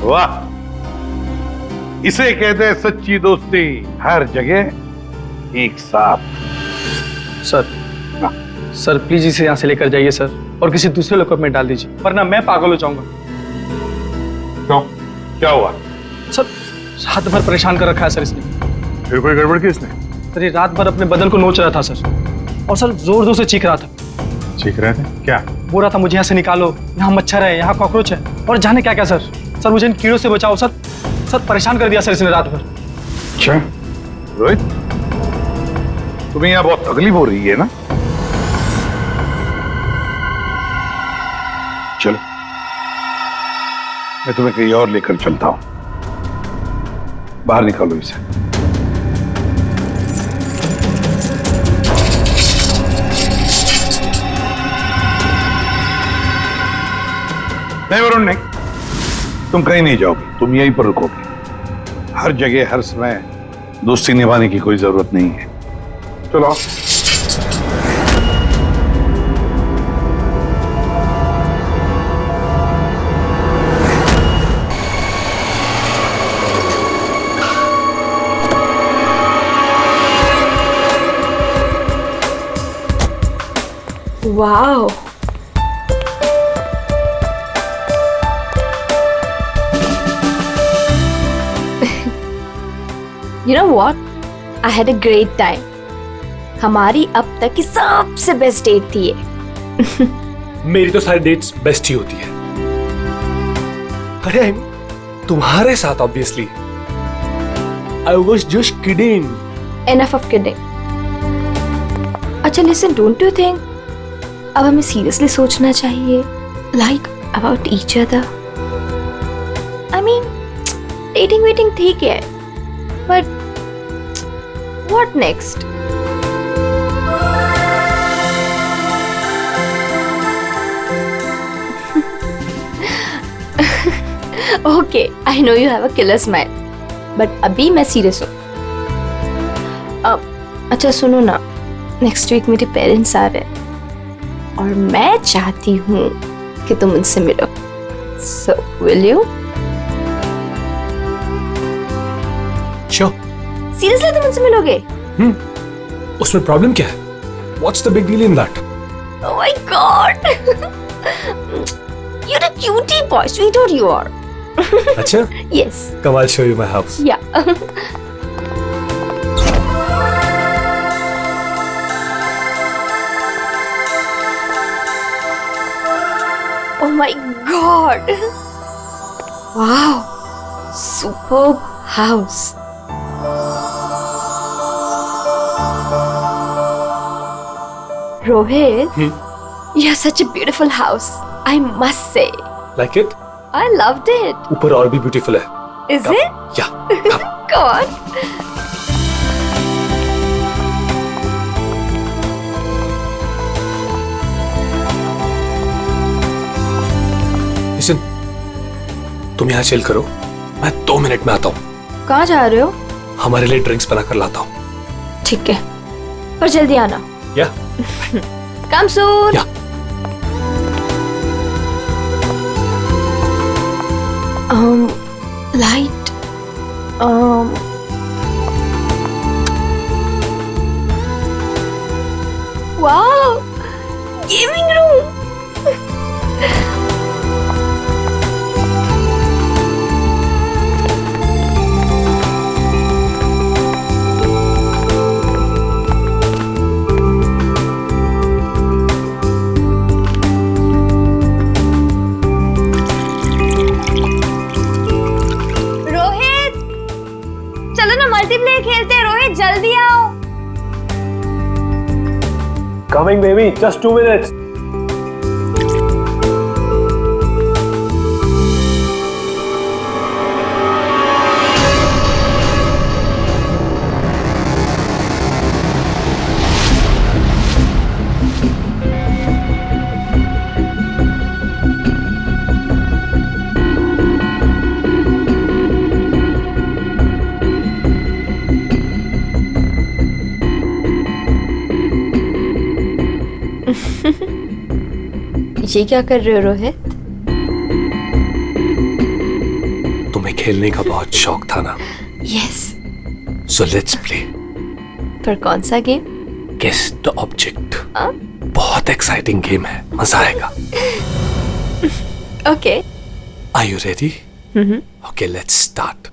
वाह, इसे कहते हैं सच्ची दोस्ती, हर जगह एक साथ। सर सर प्लीज इसे यहाँ से लेकर जाइए सर, और किसी दूसरे लॉकअप में डाल दीजिए, वरना मैं पागल हो जाऊंगा। क्यों, क्या हुआ? सर रात भर परेशान कर रखा है सर इसने। फिर कोई गड़बड़ की इसने? सर ये रात भर अपने बदन को नोच रहा था सर, और सर जोर जोर से चीख रहा था। चीख रहे थे? क्या? बोल रहा था मुझे यहाँ से निकालो, यहाँ मच्छर है, यहाँ कॉकरोच है, और जाने क्या क्या सर। सर मुझे इन कीड़ों से बचाओ सर। सर परेशान कर दिया सर इसने रात भर। अच्छा रोहित, तुम्हें यहाँ बहुत तकलीफ हो रही है ना? चलो मैं तुम्हें कहीं और लेकर चलता हूं। बाहर निकालो इसे। नहीं वरुण नहीं, तुम कहीं नहीं जाओगे, तुम यहीं पर रुकोगे। हर जगह हर समय दोस्ती निभाने की कोई जरूरत नहीं है। चलो Wow. You know what? I had a great time. हमारी अब तक की सबसे बेस्ट डेट थी ये। मेरी तो सारी डेट्स बेस्ट ही होती है। अरे तुम्हारे साथ obviously. I was just kidding. Enough of kidding. अच्छा listen, don't you think अब हमें सीरियसली सोचना चाहिए, like about each other? I mean, dating waiting ठीक है, but what next? Okay, I know you have a killer smile, but अभी मैं serious हूँ। अच्छा सुनो ना, नेक्स्ट वीक मेरे पेरेंट्स आ रहे हैं और मैं चाहती हूँ कि तुम उनसे मिलो। So, will you? Sure. Seriously तुम उनसे मिलोगे? उसमें प्रॉब्लम क्या है? What's the big deal in that? Oh my God! You're a cutie boy, sweetheart you are. अच्छा? Yes. Come, I'll show you my house. Yeah. Oh my God! Wow! Superb house. Rohit, you have such a beautiful house. I must say. Like it? I loved it. ऊपर और भी beautiful है। Is it? Yeah. Come. Go on. Listen, तुम यहाँ chill करो, मैं 2 minute में आता हूँ। कहाँ जा रहे हो? हमारे लिए ड्रिंक्स बनाकर लाता हूँ। ठीक है, पर जल्दी आना। Yeah. Come soon. Yeah. Light. Wow, gaming room. Rohit, चलो ना मल्टीप्लेयर खेलते हैं। रोहित जल्दी आओ। Coming, baby. Just 2 minutes. ये क्या कर रहे हो रोहित? तुम्हें खेलने का बहुत शौक था ना? यस। So let's play. पर कौन सा गेम? Guess the object. बहुत एक्साइटिंग गेम है, मजा आएगा। Okay. Are you ready? Okay, let's start.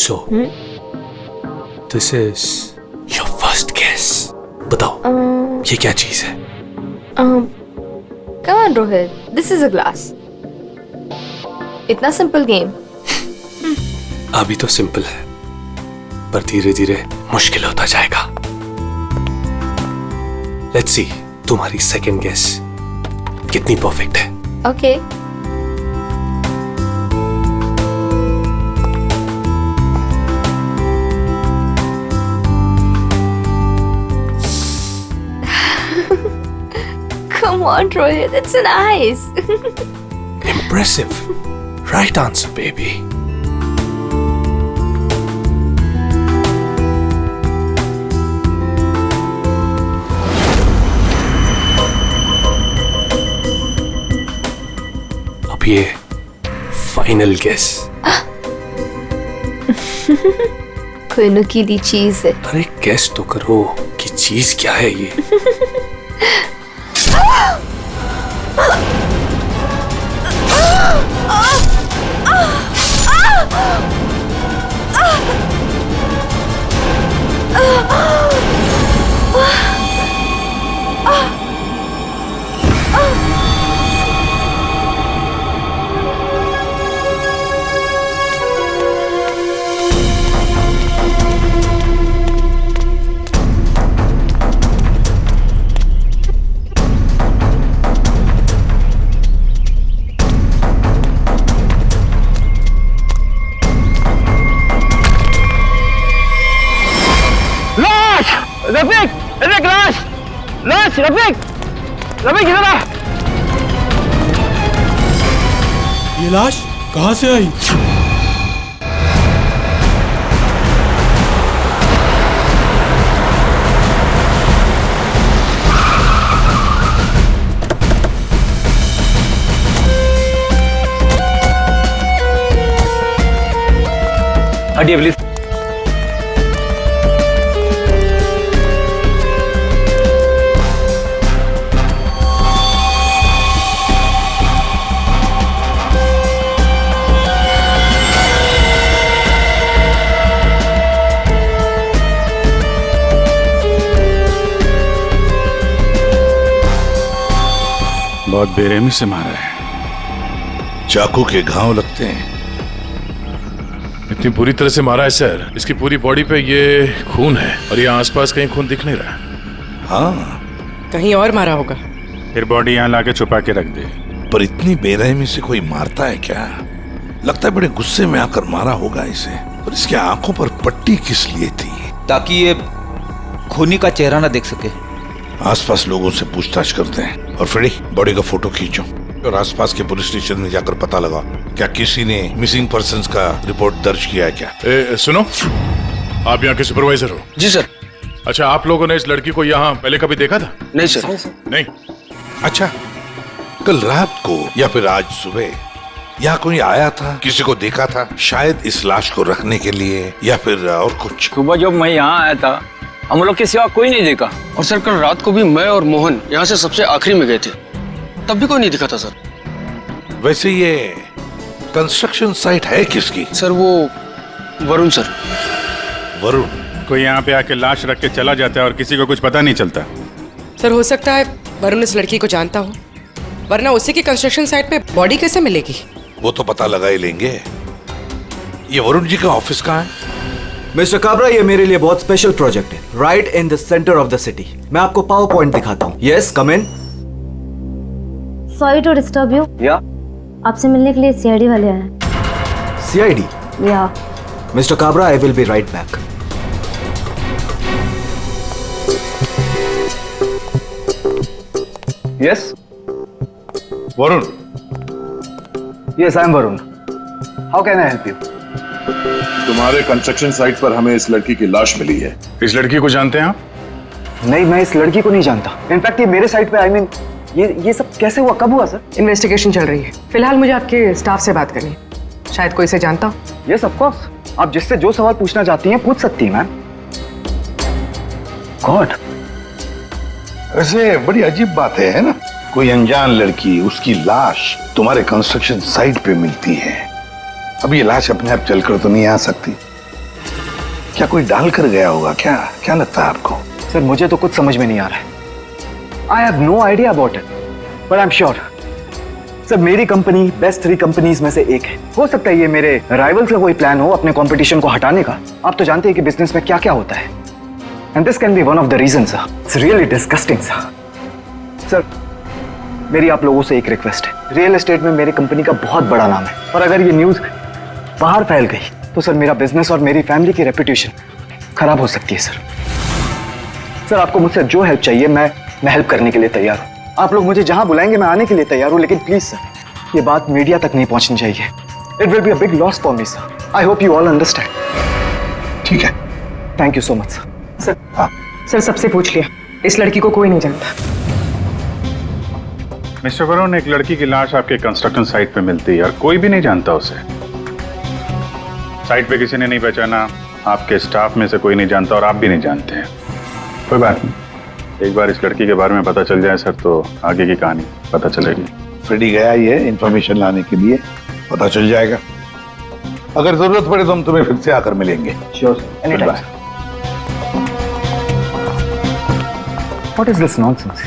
So, this is your first guess. बताओ ये क्या चीज है? Come on, Rohit. This is a glass. इतना सिंपल गेम। अभी तो सिंपल है, पर धीरे धीरे मुश्किल होता जाएगा। Let's see, तुम्हारी सेकंड गेस कितनी परफेक्ट है। Okay. Come on, Rohit. It's an ice. Impressive. Right answer, baby. अब ये फाइनल गेस। कोई नुकीली चीज है। अरे गेस तो करो कि चीज क्या है ये। रफीक, रफीक लाश, लाश, रफीक, रफीक इधर आ। ये लाश कहाँ से आई? हटिए प्लीज। बहुत बेरहमी से मारा है, चाकू के घाव लगते हैं। इतनी बुरी तरह से मारा है सर, इसकी पूरी बॉडी पे ये खून है और ये आसपास कहीं खून दिख नहीं रहा। हाँ, कहीं और मारा होगा। फिर बॉडी यहाँ लाके छुपा के रख दे। पर इतनी बेरहमी से कोई मारता है क्या? लगता है बड़े गुस्से में आकर मारा होगा इसे। और इसके आंखों पर पट्टी किस लिए थी? ताकि ये खूनी का चेहरा ना देख सके। आसपास लोगों से पूछताछ करते हैं। और फ्रेडी, बॉडी का फोटो खींचो और आसपास के पुलिस स्टेशन में जाकर पता लगा क्या किसी ने मिसिंग पर्संस का रिपोर्ट दर्ज किया है क्या? सुनो, आप यहाँ के सुपरवाइजर हो? जी सर। अच्छा, आप लोगों ने इस लड़की को यहाँ पहले कभी देखा था? नहीं सर। नहीं। अच्छा, कल रात को या फिर आज सुबह यहाँ कोई आया था? किसी को देखा था? शायद इस लाश को रखने के लिए या फिर और कुछ? सुबह जब मैं यहाँ आया था हम लोग के सिवा कोई नहीं देखा। और सर कल रात को भी मैं और मोहन यहाँ से सबसे आखिरी में गए थे, तब भी कोई नहीं दिखा था सर। वैसे ये कंस्ट्रक्शन साइट है किसकी? सर वो वरुण सर। वरुण? कोई यहाँ पे आके लाश रख के चला जाता है और किसी को कुछ पता नहीं चलता। सर हो सकता है वरुण इस लड़की को जानता हो, वरना उसी की कंस्ट्रक्शन साइट पे बॉडी कैसे मिलेगी? वो तो पता लगा ही लेंगे। ये वरुण जी का ऑफिस कहाँ है? मिस्टर काबरा, ये मेरे लिए बहुत स्पेशल प्रोजेक्ट है, right in the centre of the city. मैं आपको पावर पॉइंट दिखाता हूँ। Yes, come in. Sorry to disturb you. या आपसे मिलने के लिए सीआईडी वाले आए हैं। सीआईडी? या। Mister Kabra, I will be right back. Yes Varun? Yes I am Varun. How can I help you? तुम्हारे कंस्ट्रक्शन साइट पर हमें इस लड़की की लाश मिली है। इस लड़की को जानते हैं आप? नहीं, मैं इस लड़की को नहीं जानता। इनफैक्ट ये मेरे साइड पे, आई मीन ये सब कैसे हुआ, कब हुआ सर? इन्वेस्टिगेशन चल रही है। फिलहाल मुझे आपके स्टाफ से बात करनी है। शायद कोई इसे जानता हो। यस ऑफ कोर्स, आप जिससे जो सवाल पूछना चाहती हैं पूछ सकती हैं मैम। गॉड, वैसे बड़ी अजीब बात है ना, कोई अनजान लड़की, उसकी लाश तुम्हारे कंस्ट्रक्शन साइट पे मिलती है। अब ये लाश अपने आप चलकर तो नहीं आ सकती, क्या कोई डाल कर गया होगा? क्या क्या लगता है आपको? सर मुझे तो कुछ समझ में नहीं आ रहा है। I have no idea about it, but I am sure sir मेरी कंपनी बेस्ट 3 कंपनीज में से एक है। हो सकता है ये मेरे राइवल्स का कोई प्लान हो अपने कंपटीशन को हटाने का। आप तो जानते हैं कि बिजनेस में क्या क्या होता है, and this can be one of the reason sir. It's really disgusting sir. मेरी आप लोगों से एक रिक्वेस्ट है, रियल एस्टेट में मेरी कंपनी का बहुत बड़ा नाम है, और अगर ये न्यूज बाहर फैल गई तो सर मेरा बिजनेस और मेरी फैमिली की रेपुटेशन खराब हो सकती है सर। आपको मुझसे जो हेल्प चाहिए मैं हेल्प करने के लिए तैयार हूँ। आप लोग मुझे जहां बुलाएंगे मैं आने के लिए तैयार हूँ, लेकिन प्लीज सर ये बात मीडिया तक नहीं पहुंचनी चाहिए। It will be a big loss for me sir. I hope you all understand. ठीक है, thank you so much sir. Sir सबसे पूछ लिया, इस लड़की को कोई नहीं जानता। मिस्टर वरुण, एक लड़की की लाश आपके कंस्ट्रक्शन साइट पे मिलती है और कोई भी नहीं जानता उसे। साइट पे किसी ने नहीं पहचाना, आपके स्टाफ में से कोई नहीं जानता और आप भी नहीं जानते हैं। कोई बात नहीं, एक बार इस लड़की के बारे में पता चल जाए सर तो आगे की कहानी पता चलेगी। फ्रेडी गया ही है इंफॉर्मेशन लाने के लिए, पता चल जाएगा। अगर जरूरत पड़े तो हम तुम्हें फिर से आकर मिलेंगे। Sure, any time. What is this nonsense?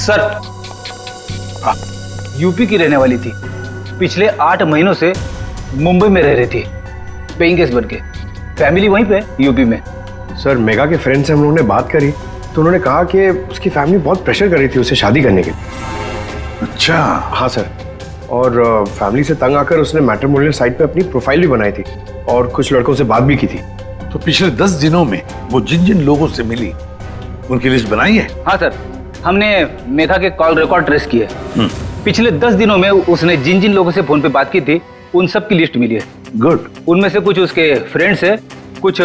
Sir, UP की रहने वाली थी, पिछले 8 महीनों से मुंबई में रह रही थी, पेइंग गेस्ट बन के। फैमिली वहीं पे यूपी में। सर मेगा के फ्रेंड से हम लोगों ने बात करी तो उन्होंने कहा कि उसकी फैमिली बहुत प्रेशर कर रही थी उसे शादी करने के लिए। अच्छा। हाँ सर, और फैमिली से तंग आकर उसने मैट्रिमोनियल साइट पे अपनी प्रोफाइल भी बनाई थी और कुछ लड़कों से बात भी की थी। तो पिछले 10 दिनों में वो जिन जिन लोगों से मिली उनकी लिस्ट बनाई है? हाँ सर, हमने मेघा के कॉल रिकॉर्ड ट्रेस किए। पिछले 10 दिनों में उसने जिन जिन लोगों से फोन पे बात की थी उन सब की लिस्ट मिली है। गुड। उनमें से कुछ उसके फ्रेंड्स है, कुछ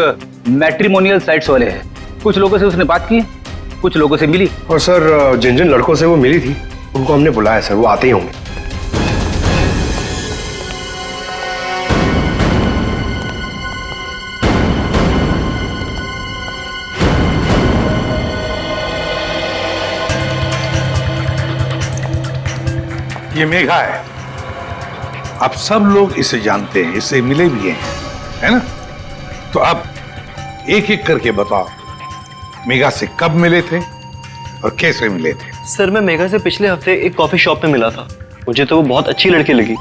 मैट्रिमोनियल साइट्स वाले हैं। कुछ लोगों से उसने बात की, कुछ लोगों से मिली। और सर जिन जिन लड़कों से वो मिली थी उनको हमने बुलाया सर, वो आते ही होंगे। ये मेघा है, आप सब लोग इसे जानते हैं, इससे मिले भी हैं, है ना? तो आप एक एक करके बताओ, मेघा से कब मिले थे और कैसे मिले थे? सर मैं मेघा से पिछले हफ्ते एक कॉफी शॉप में मिला था। मुझे तो वो बहुत अच्छी लड़की लगी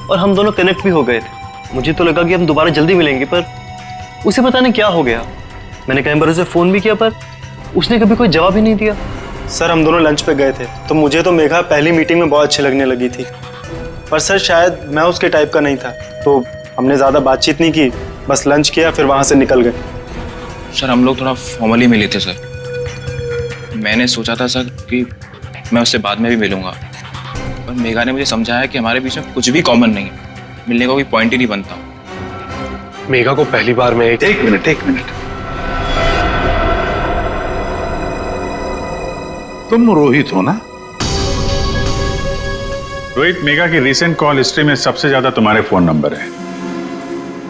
और हम दोनों कनेक्ट भी हो गए थे। मुझे तो लगा कि हम दोबारा जल्दी मिलेंगे, पर उसे पता नहीं क्या हो गया। मैंने कई बार उसे फोन भी किया पर उसने कभी कोई जवाब ही नहीं दिया। सर हम दोनों लंच पे गए थे तो मुझे तो मेघा पहली मीटिंग में बहुत अच्छी लगने लगी थी, पर सर शायद मैं उसके टाइप का नहीं था, तो हमने ज़्यादा बातचीत नहीं की, बस लंच किया फिर वहाँ से निकल गए। सर हम लोग थोड़ा फॉर्मली मिले थे सर। मैंने सोचा था सर कि मैं उससे बाद में भी मिलूंगा, पर मेघा ने मुझे समझाया कि हमारे बीच में कुछ भी कॉमन नहीं है, मिलने का कोई पॉइंट ही नहीं बनता। मेघा को पहली बार में एक मिनट, तुम रोहित हो ना? रोहित, मेघा की रिसेंट कॉल हिस्ट्री में सबसे ज्यादा तुम्हारे फोन नंबर है।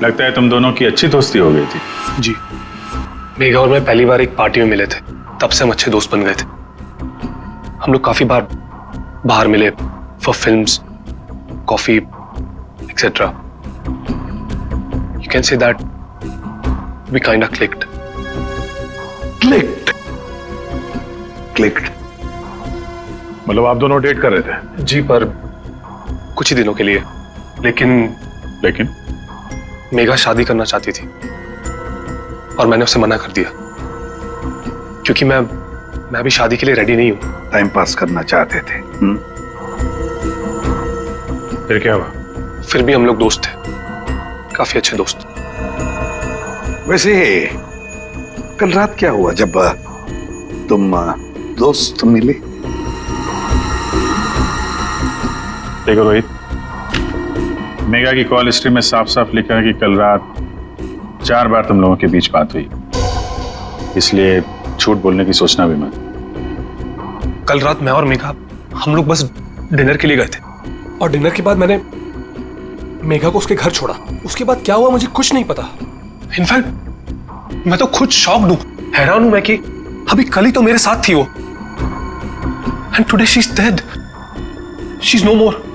लगता है तुम दोनों की अच्छी दोस्ती हो गई थी। जी, मेघा और मैं पहली बार एक पार्टी में मिले थे, तब से हम अच्छे दोस्त बन गए थे। हम लोग काफी बार बाहर मिले for films, coffee etcetera. You can say that we kind of clicked. मतलब आप दोनों डेट कर रहे थे? जी, पर कुछ ही दिनों के लिए। लेकिन मेघा शादी करना चाहती थी और मैंने उसे मना कर दिया क्योंकि मैं अभी शादी के लिए रेडी नहीं हूं। टाइम पास करना चाहते थे। फिर क्या हुआ? फिर भी हम लोग दोस्त थे, काफी अच्छे दोस्त। वैसे कल रात क्या हुआ जब तुम दोस्त मिले? देखो रोहित, मेगा की कॉल हिस्ट्री में साफ साफ लिखा है कि कल रात 4 बार तुम लोगों के बीच बात हुई, इसलिए झूठ बोलने की सोचना भी मत। कल रात मैं और मेघा हम लोग बस डिनर के लिए गए थे और डिनर के बाद मैंने मेघा को उसके घर छोड़ा। उसके बाद क्या हुआ मुझे कुछ नहीं पता। इनफैक्ट मैं तो खुद शॉक्ड हूं, हैरान हूं मैं कि अभी कल ही तो मेरे साथ थी वो, and today she is dead, she is no more.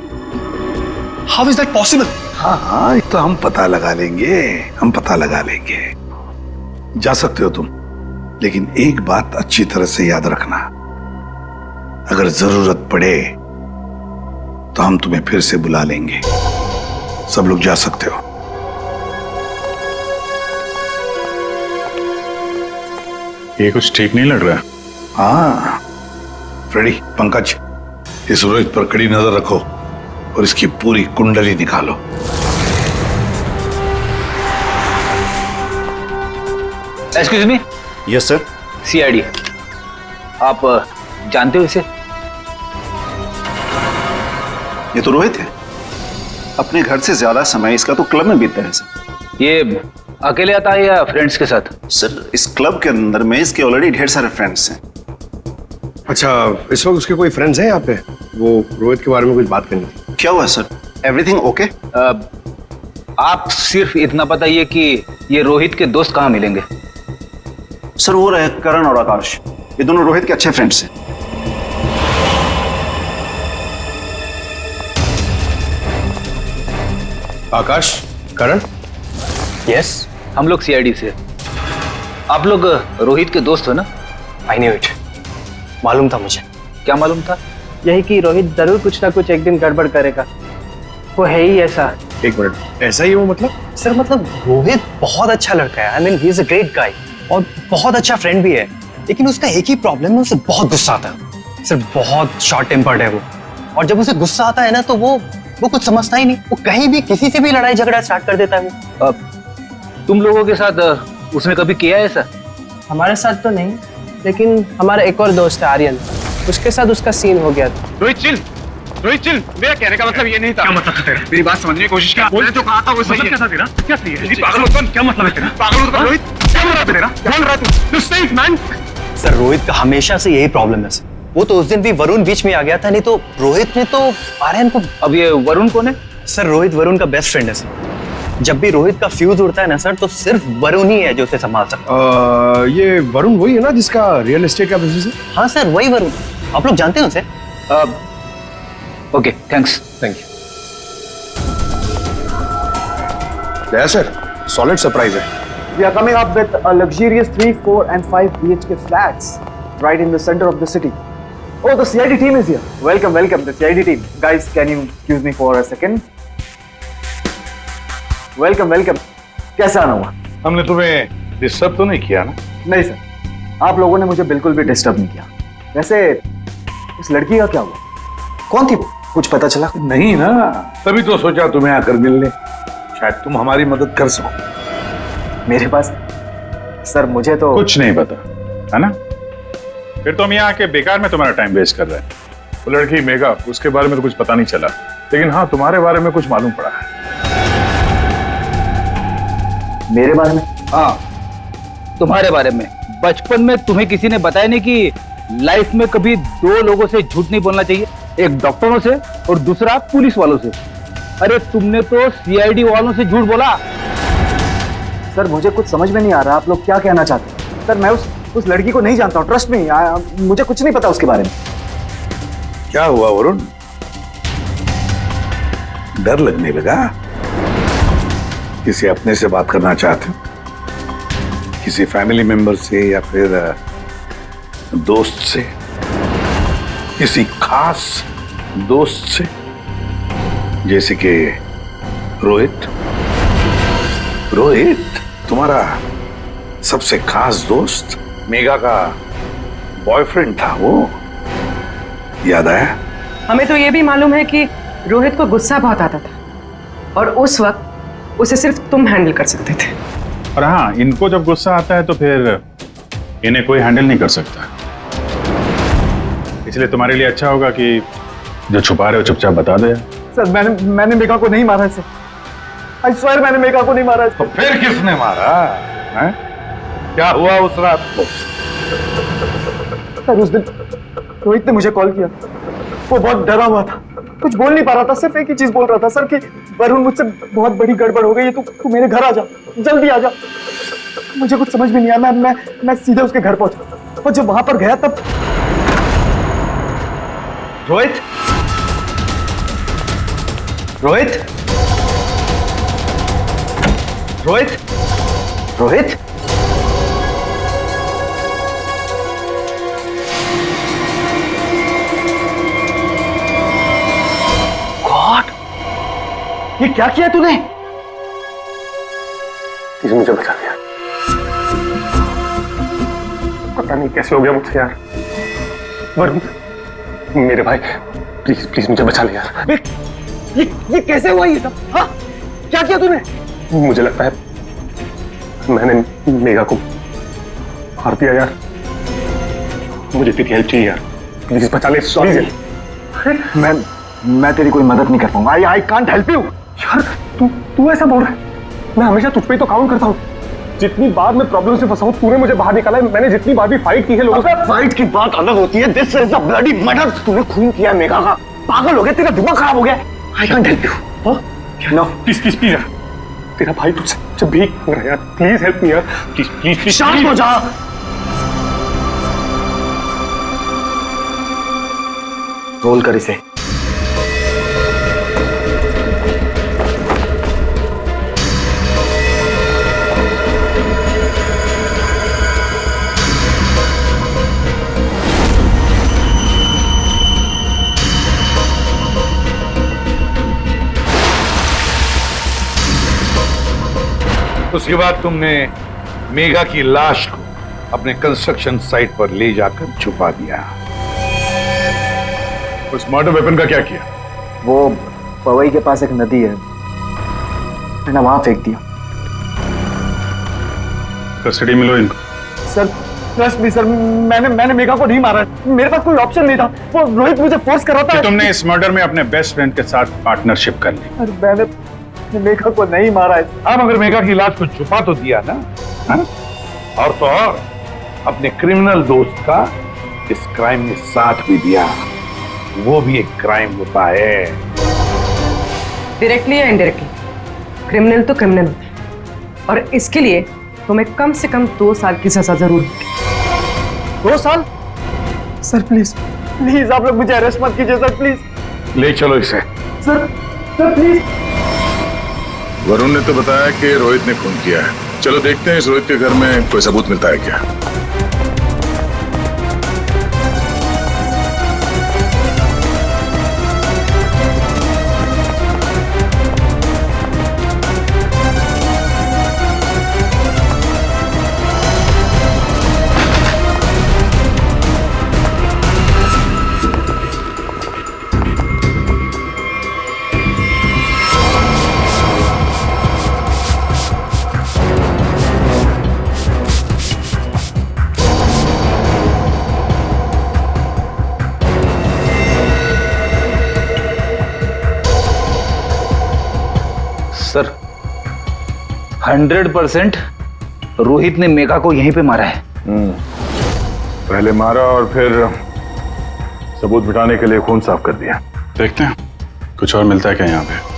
How is that possible? हाँ, ये तो हम पता लगा लेंगे, हम पता लगा लेंगे। जा सकते हो तुम, लेकिन एक बात अच्छी तरह से याद रखना, अगर जरूरत पड़े तो हम तुम्हें फिर से बुला लेंगे। सब लोग जा सकते हो। ये कुछ ठीक नहीं लग रहा। हाँ फ्रेडी, पंकज, इस रोहित पर कड़ी नजर रखो और इसकी पूरी कुंडली निकालो। Excuse me. Yes sir. CID, आप जानते हो इसे? ये तो रोहित है। अपने घर से ज्यादा समय इसका तो क्लब में बीतता है सर। ये अकेले आता है या फ्रेंड्स के साथ? सर इस क्लब के अंदर में इसके ऑलरेडी ढेर सारे फ्रेंड्स हैं। अच्छा, इस वक्त उसके कोई फ्रेंड्स हैं यहाँ पे? वो रोहित के बारे में कुछ बात करनी थी। क्या हुआ सर? Everything okay? आप सिर्फ इतना बताइए कि ये रोहित के दोस्त कहाँ मिलेंगे? सर वो रहे करण और आकाश, ये दोनों रोहित के अच्छे फ्रेंड्स हैं। आकाश, करण? यस, हम लोग सीआईडी से। आप लोग रोहित के दोस्त हो ना? आई न्यू इट, मालूम था मुझे। क्या मालूम था? यही कि रोहित जरूर कुछ ना कुछ एक दिन गड़बड़ करेगा, वो है ही ऐसा। एक मिनट, ऐसा ही वो मतलब? सर मतलब रोहित बहुत अच्छा लड़का है, I mean he is a great guy और बहुत अच्छा फ्रेंड भी है, लेकिन उसका एक ही प्रॉब्लम है, उसे बहुत गुस्सा आता है। सर बहुत शॉर्ट टेम्पर्ड है वो, और जब उसे गुस्सा आता है ना तो वो कुछ समझता ही नहीं, वो कहीं भी किसी से भी लड़ाई झगड़ा स्टार्ट कर देता है। तुम लोगों के साथ उसने कभी किया है ऐसा? हमारे साथ तो नहीं, लेकिन हमारा एक और दोस्त है आर्यन, उसके साथ उसका सीन हो गया था। रोहित चिल, रोहित चिल, मेरा कहने का मतलब ये नहीं था। क्या मतलब था तेरा? मेरी बात समझने की कोशिश कर। मैंने तो कहा था वो सही है। क्या तेरा? क्या सही है? पागल मत बन। क्या मतलब है तेरा? पागल मत बन रोहित। क्या मतलब है तेरा? बोल रहा तू सही मैन। सर रोहित का हमेशा से यही प्रॉब्लम है सर। वो तो उस दिन भी वरुण बीच में आ गया था, नहीं तो रोहित ने तो आर्यन को। अब ये वरुण कौन है? सर रोहित वरुण का बेस्ट फ्रेंड है सर। जब भी रोहित का फ्यूज उड़ता है ना सर, तो सिर्फ वरुण ही है जो उसे संभाल सकता है। ये वरुण वही है ना जिसका रियल एस्टेट का बिजनेस है? हाँ सर वही वरुण, आप लोग जानते हैं उसे? Okay thanks. Thank you. Yes sir, solid surprise है। We are coming up with a luxurious 3, 4 and 5 BHK flats right in the center of the city. Oh, the CID team is here. Welcome, welcome, the CID team. Guys, can you excuse me for a second? Welcome, welcome. कैसा आना हुआ? हमने तुम्हें disturb तो नहीं किया ना? नहीं सर, आप लोगों ने मुझे बिल्कुल भी डिस्टर्ब नहीं किया। वैसे इस लड़की का क्या हुआ? कौन थी वो? कुछ पता चला? नहीं ना, तभी तो सोचा तुम्हें आकर मिलने, शायद तुम हमारी मदद कर सको। मेरे पास सर मुझे तो कुछ नहीं पता है ना, फिर तो हम यहाँ आके बेकार में तुम्हारा टाइम वेस्ट कर रहे हैं। वो लड़की मेगा, उसके बारे में तो कुछ पता नहीं चला, लेकिन हाँ तुम्हारे बारे में कुछ मालूम पड़ा है। मेरे बारे में? हाँ तुम्हारे बारे में। बचपन में तुम्हें किसी ने बताया नहीं कि लाइफ में कभी 2 लोगों से झूठ नहीं बोलना चाहिए, एक डॉक्टरों से और दूसरा पुलिस वालों से। अरे तुमने तो सीआईडी वालों से झूठ बोला। सर मुझे कुछ समझ में नहीं आ रहा, आप लोग क्या कहना चाहते हैं? सर मैं उस लड़की को नहीं जानता हूँ, ट्रस्ट में मुझे कुछ नहीं पता उसके बारे में। क्या हुआ वरुण, डर लगने लगा? किसी अपने से बात करना चाहते हो? किसी फैमिली मेंबर से या फिर दोस्त से, किसी खास दोस्त से, जैसे कि रोहित? रोहित तुम्हारा सबसे खास दोस्त, मेगा का बॉयफ्रेंड था वो, याद आया? हमें तो ये भी मालूम है कि रोहित को गुस्सा बहुत आता था और उस वक्त उसे सिर्फ तुम हैंडल कर सकते थे। और हाँ, इनको जब गुस्सा आता है तो फिर इन्हें कोई हैंडल नहीं कर सकता, इसलिए तुम्हारे लिए अच्छा होगा कि जो छुपा रहे हो चुपचाप बता दो। सर मैंने मेघा को नहीं मारा है सर। आई स्वेयर मैंने मेघा को नहीं मारा है। तो फिर किसने मारा है? क्या हुआ उस रात को? सर उस दिन रोहित ने मुझे कॉल किया, वो बहुत डरा हुआ था, कुछ बोल नहीं पा रहा था, सिर्फ एक ही चीज बोल रहा था सर कि वरुण मुझसे बहुत बड़ी गड़बड़ हो गई है, तू मेरे घर आ जा, जल्दी आ जा। मुझे कुछ समझ में नहीं आया, मैं सीधे उसके घर पहुंचा और जब वहां पर गया तब रोहित रोहित रोहित रोहित गॉड, ये क्या किया तूने? प्लीज मुझे बचा दिया। पता नहीं कैसे हो गया मुझसे यार। वरुण, मेरे भाई, प्लीज प्लीज मुझे बचा ले यार। ये कैसे हुआ ये सब? हाँ, क्या किया तूने? मुझे लगता है मैंने मेघा को मार दिया यार। मुझे तेरी हेल्प चाहिए यार, प्लीज बचा ले। सॉरी। मैं तेरी कोई मदद नहीं कर पाऊंगा। I can't help you. यार तू ऐसा बोल रहा है? मैं हमेशा तुझ पे तो काउंट करता हूँ। जितनी बार मैं प्रॉब्लम से फंसा हूँ तूने मुझे बाहर निकाला है। मैंने जितनी बार भी फाइट की है लोगों से। फाइट की बात अलग होती है, this is a bloody murder. तूने खून किया मेघा का, पागल हो गया, तेरा दिमाग खराब हो गया। I can't help you. No please please please यार, तेरा भाई तुझसे भीख मांग रहा है यार, प्लीज हेल्प मी यार, प्लीज प्लीज प्लीज। शांत हो जा। रोल कर इसे। उसके बाद तुमने मेघा की लाश को अपने कंस्ट्रक्शन साइट पर ले जाकर छुपा दिया। उस मर्डर वेपन का क्या किया? वो पवई के पास एक नदी है, मैंने वहां फेंक दिया। कस्टडी में लो इनको। सर ट्रस्ट मी सर, मैंने मेघा को नहीं मारा, मेरे पास कोई ऑप्शन नहीं था। वो रोहित मुझे फोर्स कर रहा था। तुमने इस मर्डर में अपने बेस्ट फ्रेंड के साथ पार्टनरशिप कर ली। अरे मैंने मेघा को नहीं मारा है। हाँ, मगर मेघा की लाश को छुपा तो दिया ना। हाँ? और तो और अपने क्रिमिनल दोस्त का इस क्राइम में साथ भी दिया। वो भी एक क्राइम होता है। डायरेक्टली या इनडायरेक्टली क्रिमिनल तो क्रिमिनल होता है, और इसके लिए तुम्हें कम से कम 2 साल की सजा जरूर होगी। 2 साल? सर प्लीज प्लीज आप लोग मुझे अरेस्ट मत कीजिए सर, प्लीज। ले चलो इसे। Sir please. वरुण ने तो बताया कि रोहित ने खून किया है। चलो देखते हैं इस रोहित के घर में कोई सबूत मिलता है क्या। सर 100% रोहित ने मेघा को यहीं पे मारा है। पहले मारा और फिर सबूत मिटाने के लिए खून साफ कर दिया। देखते हैं कुछ और मिलता है क्या यहाँ पे।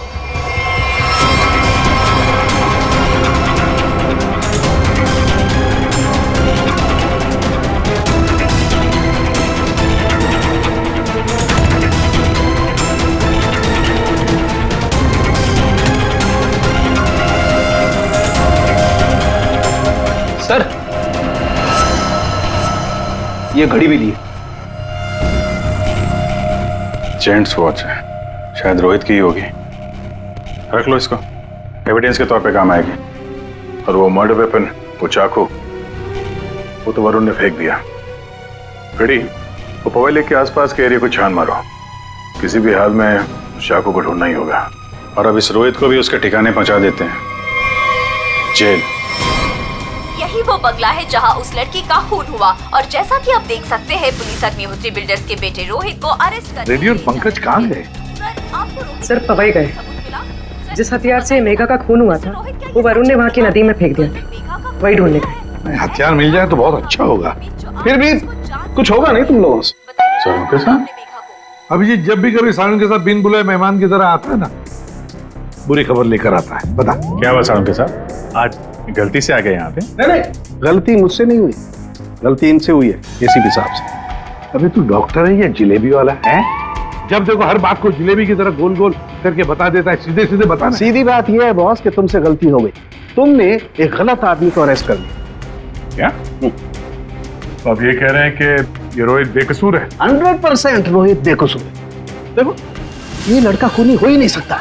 सर ये घड़ी भी ली है। जेंट्स वॉच है, शायद रोहित की ही होगी। रख लो इसको, एविडेंस के तौर पे काम आएगी। और वो मर्डर वेपन, वो चाकू, वो तो वरुण ने फेंक दिया। घड़ी, वो पवई लेक के आसपास के एरिया को छान मारो। किसी भी हाल में उस चाकू को ढूंढना ही होगा। और अब इस रोहित को भी उसके ठिकाने पहुंचा देते हैं, जेल। यही वो बंगला है जहां उस लड़की का खून हुआ, और जैसा कि आप देख सकते हैं पुलिस अग्निहोत्री बिल्डर्स के बेटे रोहित को अरेस्ट कर। रेडियो पंकज कहाँ गए? सर आप सर पवई गए। जिस हथियार से मेघा का खून हुआ था वो वरुण ने वहां की नदी में फेंक दिया था, वही ढूंढने गए। हथियार मिल जाए तो बहुत अच्छा होगा। फिर भी कुछ होगा नहीं तुम लोगों से? सारुण के साथ अभिजीत जब भी कभी सारुण के साथ बिन बुलाए मेहमान की तरह आता है ना, बुरी खबर लेकर आता है। बता क्या हुआ सारुण के साथ? आज गलती से आ गए यहाँ पे? नहीं, गलती मुझसे नहीं हुई, गलती इनसे हुई है एसीपी साहब से। अभी तू डॉक्टर है या जिलेबी वाला है? जब देखो हर बात को जिलेबी की तरह गोल गोल करके बता देता है, सीधे सीधे बता। सीधी बात यह है बॉस कि तुमसे गलती हो गई, तुमने एक गलत आदमी को अरेस्ट कर लिया। क्या? तो अब ये कह रहे हैं कि ये रोहित बेकसूर है? 100% रोहित बेकसूर है। देखो ये लड़का खूनी हो ही नहीं सकता।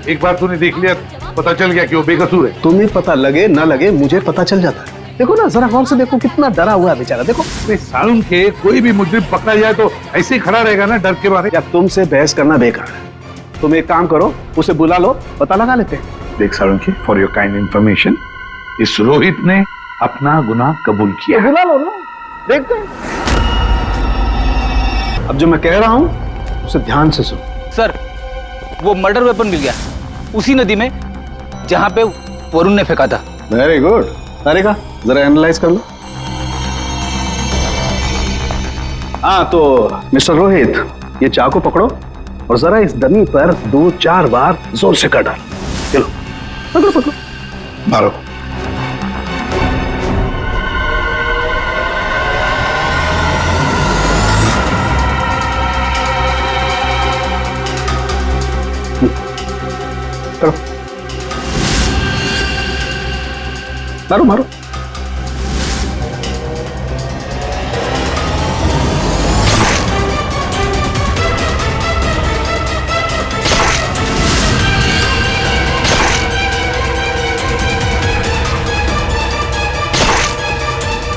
एक बार तूने देख लिया पता चल गया कि वो बेकसूर है। तुम्हें पता लगे ना लगे मुझे पता चल जाता है। देखो ना जरा गौर से देखो, कितना डरा हुआ है बेचारा। देखो सारुण के कोई भी मुजरिम पकड़ा जाए तो ऐसे ही खड़ा रहेगा ना डर के मारे। या तुमसे बहस करना बेकार है। तुम एक काम करो, उसे बुला लो, पता लगा लेते हैं। देख सारुण की, फॉर योर काइंड इंफॉर्मेशन, इस रोहित ने अपना गुनाह कबूल किया। बुला लो ना, देखते हैं। अब जो मैं कह रहा हूं उसे ध्यान से सुनो। सर वो मर्डर वेपन मिल गया उसी नदी में जहां पे वरुण ने फेंका था। Very good. अरे का जरा एनालाइज कर लो। हाँ तो मिस्टर रोहित, ये चाकू पकड़ो और जरा इस डमी पर 2-4 बार जोर से कर डालो। चलो पकड़ो पकड़ो, मारो। करो, मारो मारो।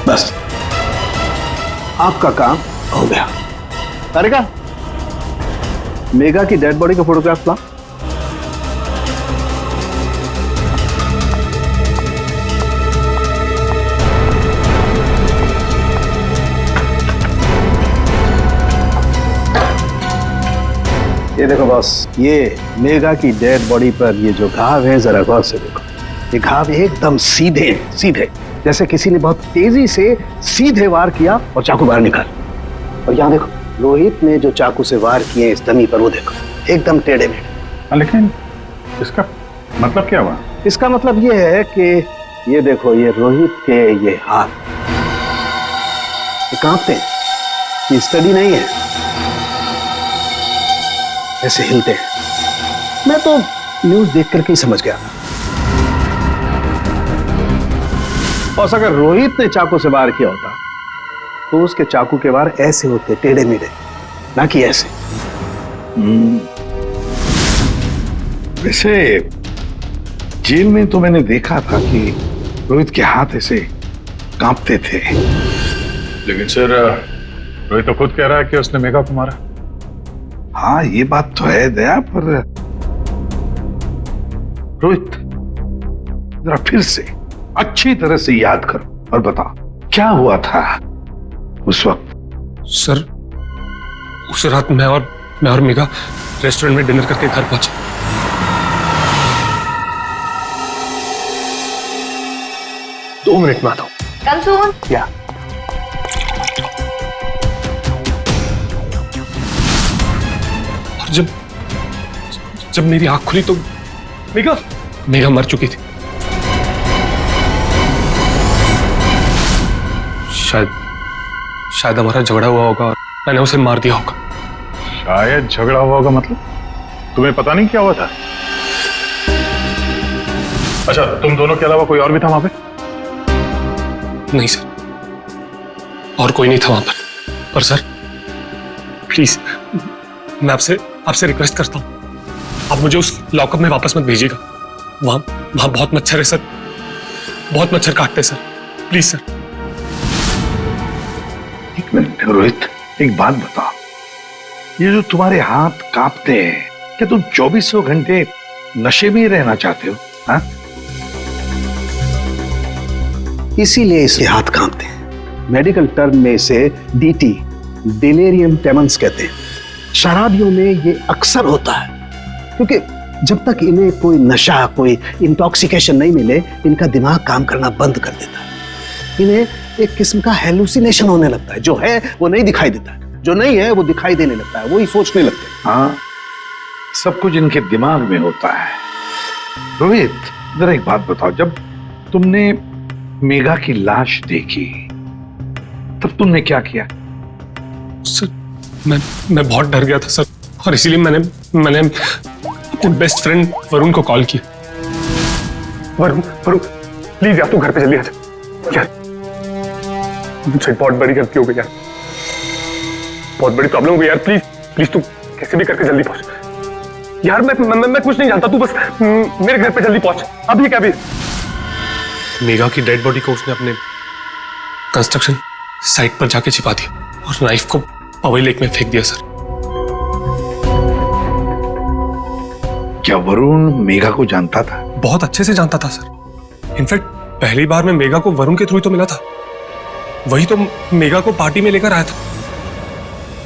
बस आपका काम हो गया। अरे का मेघा की डेड बॉडी का फोटोग्राफ ला। ये देखो बॉस, ये मेघा की डेड बॉडी पर ये जो घाव है जरा गौर से देखो। ये घाव एकदम सीधे सीधे, जैसे किसी ने बहुत तेजी से सीधे वार किया और चाकू बाहर निकाल। और यहाँ देखो रोहित ने जो चाकू से वार किए इस डमी पर, वो देखो एकदम टेढ़े मेढ़े। लेकिन इसका मतलब क्या हुआ? इसका मतलब ये है कि ये देखो ये रोहित के ये हाथ ये कांपते हैं, ये स्टडी नहीं है, ऐसे हिलते हैं। मैं तो न्यूज देख करके ही समझ गया था। और अगर रोहित ने चाकू से वार किया होता तो उसके चाकू के वार ऐसे होते, टेढ़े मेढ़े, ना कि ऐसे। वैसे जेल में तो मैंने देखा था कि रोहित के हाथ ऐसे कांपते थे। लेकिन सर रोहित तो खुद कह रहा है कि उसने मेघा को मारा। हाँ ये बात तो है दया, पर रोहित जरा फिर से अच्छी तरह से याद करो और बताओ क्या हुआ था उस वक्त। सर उस रात मैं और मेघा रेस्टोरेंट में डिनर करके घर पहुंचे। दो मिनट में आता हूं। कम सुन। क्या? और जब मेरी आंख खुली तो मेघा मर चुकी थी। शायद हमारा झगड़ा हुआ होगा और मैंने उसे मार दिया होगा। शायद झगड़ा हुआ होगा मतलब? तुम्हें पता नहीं क्या हुआ था? अच्छा तुम दोनों के अलावा कोई और भी था वहां पे? नहीं सर, और कोई नहीं था वहां पर सर प्लीज मैं आपसे रिक्वेस्ट करता हूं, आप मुझे उस लॉकअप में वापस मत भेजिएगा। वहां बहुत मच्छर है सर, बहुत मच्छर काटते हैं सर, प्लीज सर। एक मिनट रोहित, एक बात बताओ, ये जो तुम्हारे हाथ कांपते हैं, क्या तुम 2400 घंटे नशे में ही रहना चाहते हो? हाँ? इसीलिए इसके हाथ कांपते हैं। मेडिकल टर्म में इसे डीटी, डिलेरियम ट्रेमेंस कहते हैं। शराबियों में ये अक्सर होता है। क्योंकि जब तक इन्हें कोई नशा, कोई इंटॉक्सिकेशन नहीं मिले, इनका दिमाग काम करना बंद कर देता है। इन्हें एक किस्म का हेलुसिनेशन होने लगता है। जो है वो नहीं दिखाई देता है, जो नहीं है वो दिखाई देने लगता है, वही सोचने लगते हैं। हाँ, सब कुछ इनके दिमाग में होता है। रोहित, जरा एक बात बताओ, जब तुमने मेघा की लाश देखी तब तुमने क्या किया? सर, मैं बहुत डर गया था सर, और इसीलिए मैंने अपने बेस्ट फ्रेंड वरुण को कॉल किया। वरुण प्लीज यार, तू घर पे जल्दी आ जा यार, मुझसे बहुत बड़ी गलती हो गई यार, बहुत बड़ी प्रॉब्लम हो गई यार। प्लीज तू कैसे भी करके जल्दी पहुंच यार। मैं कुछ नहीं जानता, तू बस मेरे घर पे जल्दी पहुंच, अभी क्या भी। मेघा की डेड बॉडी को उसने अपने कंस्ट्रक्शन साइट पर जाके छिपा दिया और नाइफ को पवई लेक में फेंक दिया सर। क्या वरुण मेघा को जानता था? बहुत अच्छे से जानता था सर। इनफैक्ट पहली बार मैं मेघा को वरुण के थ्रू तो मिला था, वही तो मेघा को पार्टी में लेकर आया था।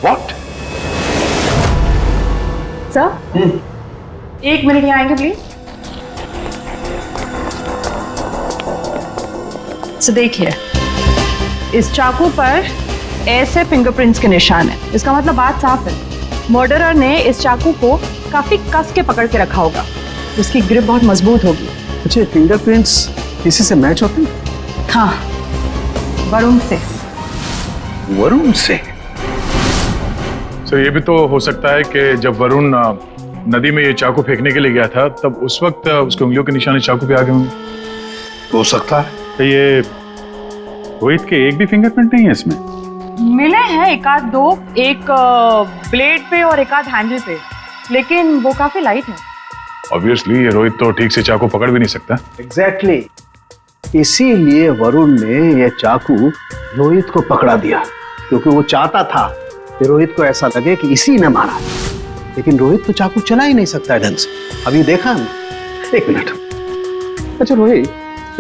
What? सर, 1 मिनट यहाँ आएंगे प्लीज। तो देखिए, इस चाकू पर ऐसे फिंगरप्रिंट्स के निशान है। इसका मतलब बात साफ है, मर्डरर ने इस चाकू को काफी कस के पकड़ के रखा होगा। इसकी ग्रिप बहुत मजबूत होगी। अच्छा, फिंगरप्रिंट्स किसी से मैच होते हैं? हाँ, वरुण से। वरुण से? सर, ये भी तो हो सकता है कि जब वरुण नदी में ये चाकू फेंकने के लिए गया था, तब उस वक्त उसके उंगलियों के निशान चाकू पे आ गए होंगे। हो सकता है। तो ये रोहित के एक भी फिंगरप्रिंट नहीं है इसमें? मिले हैं एक आध दो, एक ब्लेड पे और एक आध हैंडल पे, लेकिन वो काफी लाइट है। ऑब्वियसली ये रोहित तो ठीक से चाकू पकड़ भी नहीं सकता। एग्जैक्टली, इसीलिए वरुण ने यह चाकू रोहित को पकड़ा दिया, क्योंकि वो चाहता था कि रोहित को ऐसा लगे कि इसी ने मारा। लेकिन रोहित तो चाकू चला ही नहीं सकता ढंग से। अभी देखा ना। 1 मिनट। अच्छा रोहित,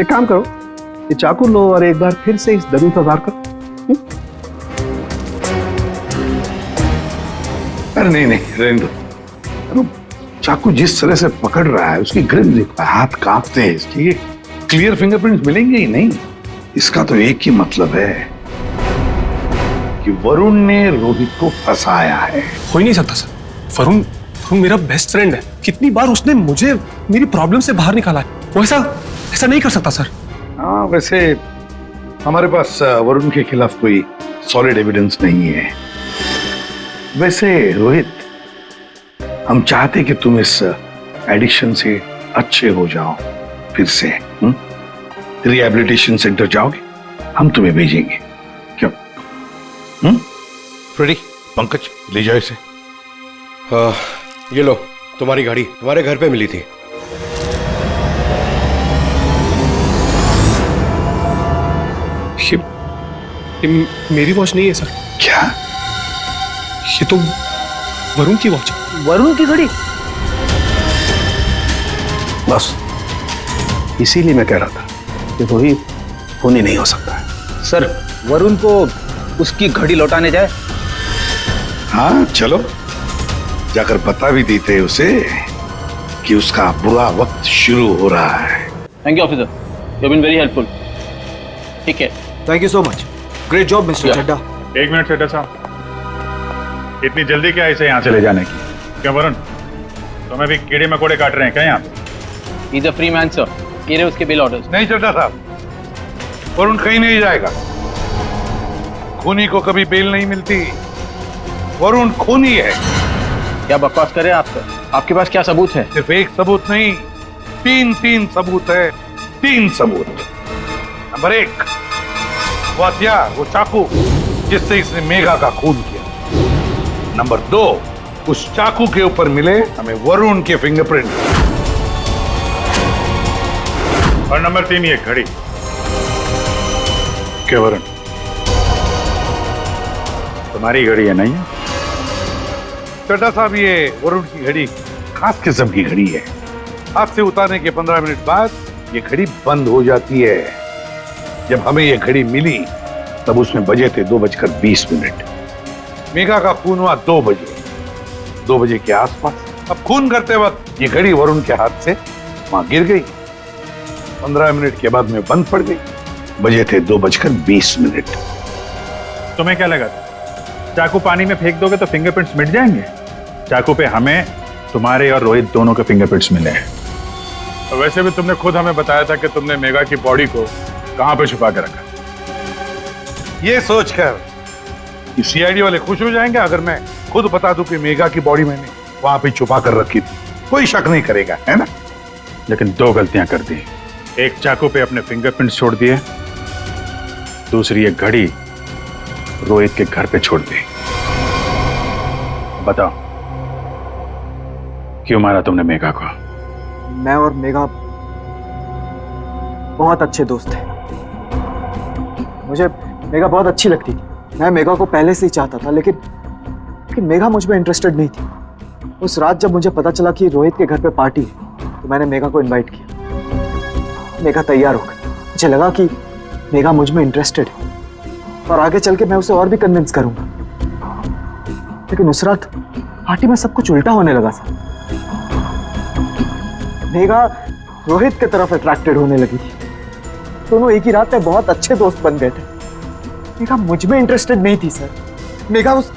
एक काम करो, ये चाकू लो और एक बार फिर से इस डमी पर वार करो। अरे नहीं, रहने दो। चाकू जिस तरह से पकड़ रहा है, उसकी ग्रिप देखो, हाथ कांपते हैं इसके, ये क्लियर फिंगरप्रिंट्स मिलेंगे ही नहीं। इसका तो एक ही मतलब है कि वरुण ने रोहित को फंसाया है। हो ही नहीं सकता सर, वरुण मेरा बेस्ट फ्रेंड है। कितनी बार उसने मुझे मेरी प्रॉब्लम से बाहर निकाला है, वो ऐसा नहीं कर सकता सर। हाँ, वैसे हमारे पास वरुण के खिलाफ कोई सॉलिड एविडेंस नहीं है। वैसे रोहित, हम चाहते कि तुम इस एडिक्शन से अच्छे हो जाओ, फिर से रिहैबिलिटेशन सेंटर जाओगे, हम तुम्हें भेजेंगे। क्यों? फ्रेडी, पंकज ले जाओ इसे। ये लो, तुम्हारी गाड़ी तुम्हारे घर पे मिली थी। ये मेरी वॉच नहीं है सर। क्या? ये तो वरुण की वॉच है। वरुण की घड़ी? बस इसीलिए मैं कह रहा था कि रोहित खूनी नहीं हो सकता है। सर, वरुण को उसकी घड़ी लौटाने जाए? हाँ चलो, जाकर बता भी देते उसे कि उसका बुरा वक्त शुरू हो रहा है। Thank you officer, you have been very helpful. ठीक है, thank you so much, great job mister Chadha. 1 minute Chadha साहब, इतनी जल्दी क्या इसे यहाँ से ले जाने की? क्या वरुण, तुम्हें भी कीड़े मकोड़े काट रहे हैं क्या यहाँ पे? He is a free man sir, ये रहे उसके बिल ऑर्डर्स। नहीं चड्ढा साहब, वरुण कहीं नहीं जाएगा। खूनी को कभी बेल नहीं मिलती। वरुण खूनी है। क्या बकवास कर रहे हैं आप सर? आपके पास क्या सबूत है? सिर्फ एक सबूत नहीं, तीन सबूत है। 3 सबूत। नंबर 1, वो हथियार, वो चाकू जिससे इसने मेघा का खून किया। नंबर 2, उस चाकू के ऊपर मिले हमें वरुण के फिंगरप्रिंट। और नंबर 3, ये घड़ी। क्या वरुण, तुम्हारी घड़ी है नहीं? चड्ढा साहब, ये वरुण की घड़ी खास किस्म की घड़ी है। हाथ से उतारने के 15 मिनट बाद ये घड़ी बंद हो जाती है। जब हमें ये घड़ी मिली तब उसमें बजे थे 2:20। मेघा का खून हुआ 2 बजे। 2 बजे के आसपास अब खून करते वक्त ये घड़ी वरुण के हाथ से वहां गिर गई। 15 मिनट के बाद में बंद पड़ गई। बजे थे 2:20। तुम्हें क्या लगा चाकू पानी में फेंक दोगे तो फिंगरप्रिंट्स मिट जाएंगे? चाकू पे हमें, तुम्हारे और रोहित दोनों के फिंगरप्रिंट्स मिले हैं। और वैसे भी तुमने खुद हमें बताया था कि तुमने मेघा की बॉडी को कहां पे छुपा के रखा। ये सोचकर कि सीआईडी वाले खुश हो जाएंगे अगर मैं खुद बता दूं कि मेघा की बॉडी मैंने वहां पे छुपा कर रखी थी। कोई शक नहीं करेगा, है ना? लेकिन 2 गलतियां कर दी। एक चाकू पे अपने फिंगरप्रिंट्स छोड़ दिए, दूसरी एक घड़ी रोहित के घर पे छोड़ दी। बताओ क्यों मारा तुमने मेघा को? मैं और मेघा बहुत अच्छे दोस्त थे। मुझे मेघा बहुत अच्छी लगती थी। मैं मेघा को पहले से ही चाहता था, लेकिन मेघा मुझ में इंटरेस्टेड नहीं थी। उस रात जब मुझे पता चला कि रोहित के घर पे पार्टी है तो मैंने मेघा को इनवाइट किया। मेघा तैयार हो गई। मुझे लगा कि मेघा मुझ में इंटरेस्टेड है और आगे चल के मैं उसे और भी कन्विंस करूंगा। लेकिन उस रात पार्टी में सब कुछ उल्टा होने लगा सर। मेघा रोहित की तरफ अट्रैक्टेड होने लगी थी। दोनों एक ही रात में बहुत अच्छे दोस्त बन गए थे। मेघा मुझ में इंटरेस्टेड नहीं थी सर। मेघा उस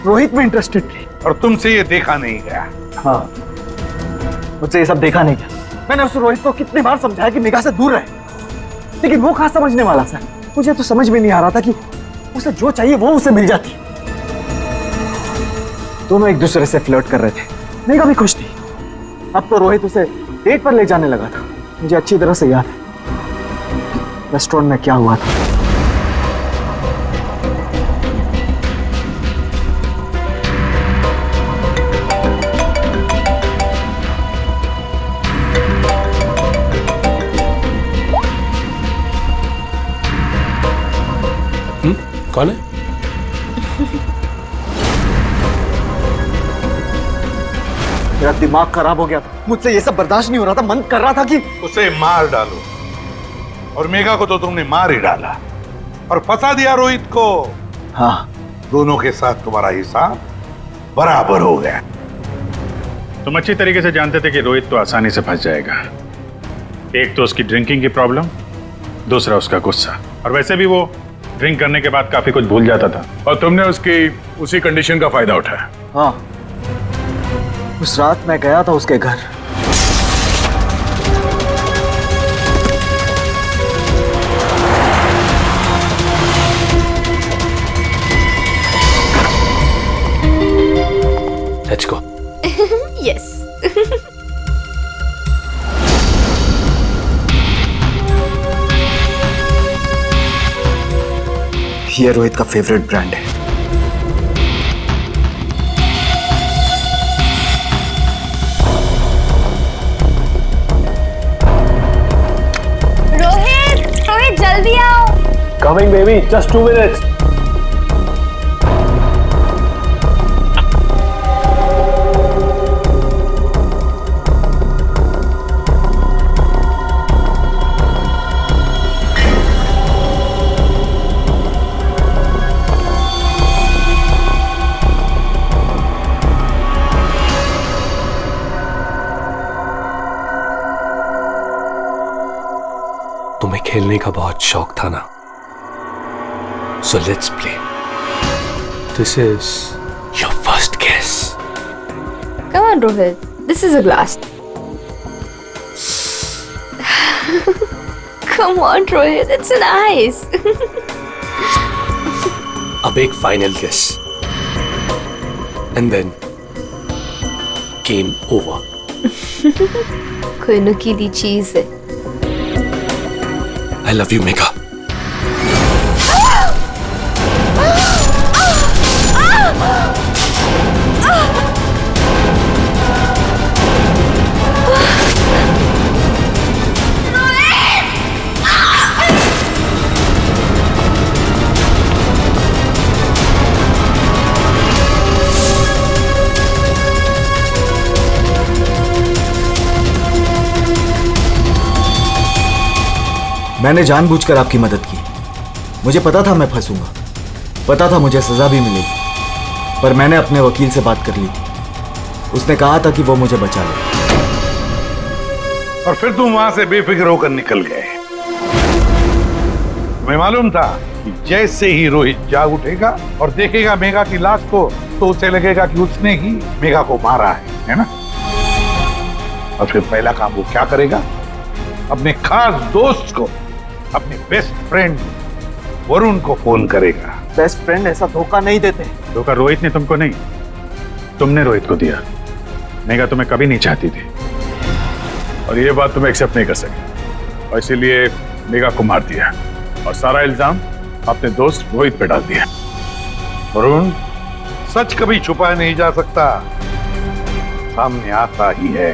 रोहित में इंटरेस्टेड थी। और तुमसे ये देखा नहीं गया? हाँ, मुझसे ये सब देखा नहीं गया। मैंने उस रोहित को कितनी बार समझाया कि मेघा से दूर रहे, लेकिन वो कहाँ समझने वाला सर। मुझे तो समझ में नहीं आ रहा था कि उसे जो चाहिए वो उसे मिल जाती। दोनों एक दूसरे से फ्लर्ट कर रहे थे। मेघा भी खुश थी। अब तो रोहित उसे डेट पर ले जाने लगा था। मुझे अच्छी तरह से याद है रेस्टोरेंट में क्या हुआ था। कौन है? मेरा दिमाग खराब हो गया था। मुझसे ये सब बर्दाश्त नहीं हो रहा था। मन कर रहा था कि उसे मार डालो। और मेघा को तो तुमने मार ही डाला और फंसा दिया रोहित को। हाँ, दोनों के साथ तुम्हारा हिसाब बराबर हो गया। तुम अच्छी तरीके से जानते थे कि रोहित तो आसानी से फंस जाएगा। एक तो उसकी ड्रिंकिंग की प्रॉब्लम, दूसरा उसका गुस्सा। और वैसे भी वो ड्रिंक करने के बाद काफी कुछ भूल जाता था और तुमने उसकी उसी कंडीशन का फायदा उठाया। हाँ, उस रात मैं गया था उसके घर। Let's go. Yes. ये रोहित का फेवरेट ब्रांड है। रोहित जल्दी आओ। Coming baby, just 2 minutes. तुम्हें खेलने का बहुत शौक था ना, so let's play. This is your first guess. Come on, Rohit. This is a glass. Come on, Rohit. It's nice. अब एक final guess. And then game over. कोई नुकीली चीज है। I love you, Megha. मैंने जानबूझकर आपकी मदद की। मुझे पता था मैं फंसूंगा, पता था मुझे सजा भी मिलेगी, पर मैंने अपने वकील से बात कर ली थी। उसने कहा था कि वो मुझे बचा ले। और फिर तुम वहां से बेफिक्र होकर निकल गए। तुम्हें मालूम था कि जैसे ही रोहित जाग उठेगा और देखेगा मेघा की लाश को तो उसे लगेगा कि उसने ही मेघा को मारा है ना? और फिर पहला काम वो क्या करेगा? अपने खास दोस्त को, अपने बेस्ट फ्रेंड वरुण को फोन करेगा। बेस्ट फ्रेंड ऐसा धोखा नहीं देते। धोखा रोहित ने तुमको नहीं, तुमने रोहित को दिया। मेघा तुम्हें कभी नहीं चाहती थी और ये बात तुम एक्सेप्ट नहीं कर सके और इसीलिए मेघा को मार दिया और सारा इल्जाम अपने दोस्त रोहित पे डाल दिया। वरुण, सच कभी छुपाया नहीं जा सकता, सामने आता ही है।